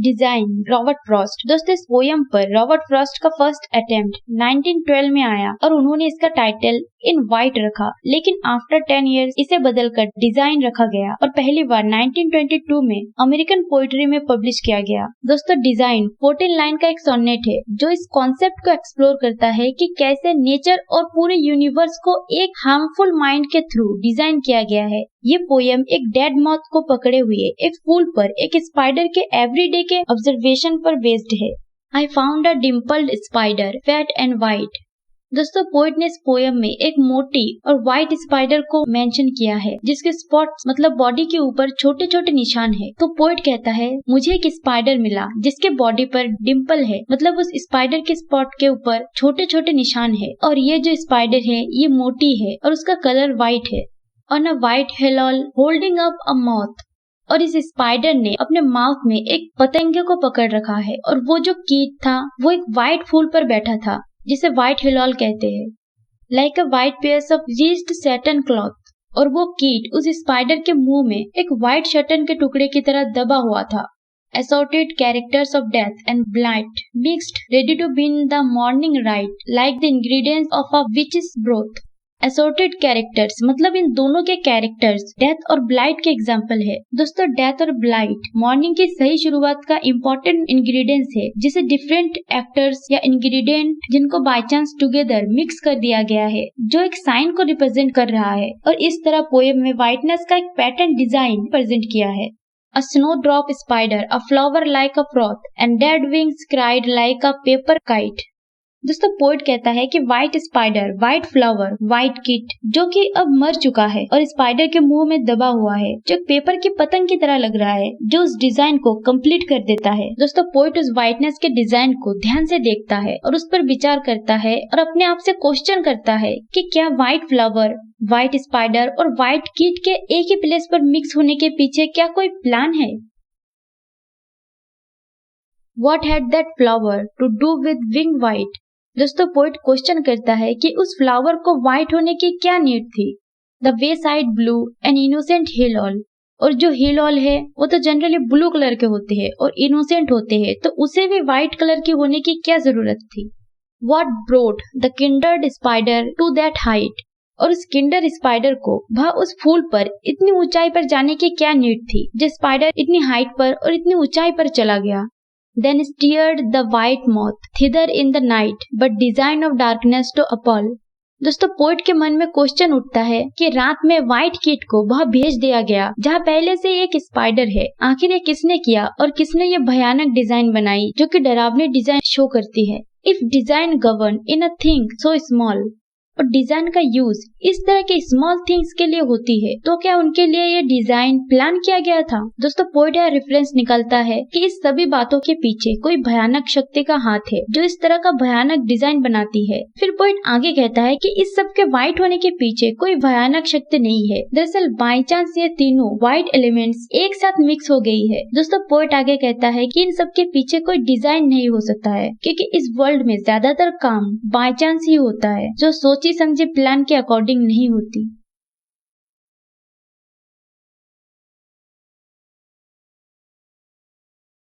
Design Robert Frost. दोस्तों इस poem पर रॉबर्ट फ्रॉस्ट का फर्स्ट अटेम्प्ट 1912 में आया और उन्होंने इसका टाइटल इन वाइट रखा, लेकिन आफ्टर 10 इयर्स इसे बदलकर डिजाइन रखा गया और पहली बार 1922 में अमेरिकन पोइट्री में पब्लिश किया गया। दोस्तों डिजाइन 14 लाइन का एक सोनेट है जो इस कॉन्सेप्ट को एक्सप्लोर करता है कि कैसे नेचर और पूरे यूनिवर्स को एक हार्मफुल माइंड के थ्रू डिजाइन किया गया है। ये पोयम एक डेड मॉथ को पकड़े हुए एक फूल पर एक स्पाइडर के एवरीडे के ऑब्जर्वेशन पर बेस्ड है। I found a dimpled spider fat and white. दोस्तों पोइट ने इस पोयम में एक मोटी और व्हाइट स्पाइडर को मेंशन किया है जिसके स्पॉट्स मतलब बॉडी के ऊपर छोटे छोटे निशान है। तो पोइट कहता है मुझे एक स्पाइडर मिला जिसके बॉडी पर डिम्पल है, मतलब उस स्पाइडर के स्पॉट के ऊपर छोटे छोटे निशान है और ये जो स्पाइडर है ये मोटी है और उसका कलर व्हाइट है। On a white heal all holding up a moth, और इस स्पाइडर ने अपने माउथ में एक पतंगे को पकड़ रखा है और वो जो कीट था वो एक व्हाइट फूल पर बैठा था जिसे व्हाइट हेलॉल कहते हैं। Like a white pairs of reached satin cloth, और वो कीट उस स्पाइडर के मुंह में एक व्हाइट शटन के टुकड़े की तरह दबा हुआ था। Assorted characters of death and blight mixed, ready to begin the morning rite, like the ingredients of a witch's broth. Assorted characters मतलब इन दोनों के कैरेक्टर्स डेथ और ब्लाइट के एग्जाम्पल है। दोस्तों डेथ और ब्लाइट मॉर्निंग की सही शुरुआत का इम्पोर्टेंट इंग्रेडिएंट्स है, जिसे डिफरेंट एक्टर्स या इंग्रेडिएंट जिनको बाय चांस टुगेदर मिक्स कर दिया गया है जो एक साइन को रिप्रेजेंट कर रहा है, और इस तरह पोएम में व्हाइटनेस का एक पैटर्न डिजाइन प्रेजेंट किया है। A snowdrop spider, a flower like a froth, and dead wings cried like a paper kite. दोस्तों पोइट कहता है कि white spider, white flower, white kit जो कि अब मर चुका है और स्पाइडर के मुंह में दबा हुआ है जो पेपर की पतंग की तरह लग रहा है जो उस डिजाइन को कंप्लीट कर देता है। दोस्तों पोइट उस व्हाइटनेस के डिजाइन को ध्यान से देखता है और उस पर विचार करता है और अपने आप से क्वेश्चन करता है कि क्या व्हाइट फ्लावर, व्हाइट स्पाइडर और व्हाइट किट के एक ही प्लेस पर मिक्स होने के पीछे क्या कोई प्लान है। What had that flower to do with wing white? दोस्तों पोइट क्वेश्चन करता है कि उस फ्लावर को व्हाइट होने की क्या नीड थी। The wayside blue and innocent heal all, और जो हेलॉल है वो तो जनरली ब्लू कलर के होते हैं और इनोसेंट होते हैं, तो उसे भी व्हाइट कलर की होने की क्या जरूरत थी। What brought the kindred spider to that height? और उस किंडर स्पाइडर को वह उस फूल पर इतनी ऊंचाई पर जाने की क्या नीड थी जो स्पाइडर इतनी हाइट पर और इतनी ऊंचाई पर चला गया। Then steered the white moth thither in the night, but design of darkness to appall. दोस्तों पोइट के मन में क्वेश्चन उठता है कि रात में व्हाइट किट को वह भेज दिया गया जहाँ पहले से एक स्पाइडर है। आखिर ये किसने किया और किसने ये भयानक डिजाइन बनाई जो कि डरावनी डिजाइन शो करती है। If design govern in a thing so small, और डिजाइन का यूज इस तरह के स्मॉल थिंग्स के लिए होती है तो क्या उनके लिए ये डिजाइन प्लान किया गया था। दोस्तों पोइट यह रेफरेंस निकलता है कि इस सभी बातों के पीछे कोई भयानक शक्ति का हाथ है जो इस तरह का भयानक डिजाइन बनाती है। फिर पोइट आगे कहता है कि इस सब के व्हाइट होने के पीछे कोई भयानक शक्ति नहीं है, दरअसल बाई चांस ये तीनों व्हाइट एलिमेंट्स एक साथ मिक्स हो गई है। दोस्तों पोइट आगे कहता है कि इन सब के पीछे कोई डिजाइन नहीं हो सकता है क्योंकि इस वर्ल्ड में ज्यादातर काम बाई चांस ही होता है जो सोची समझे प्लान के अकॉर्डिंग नहीं होती।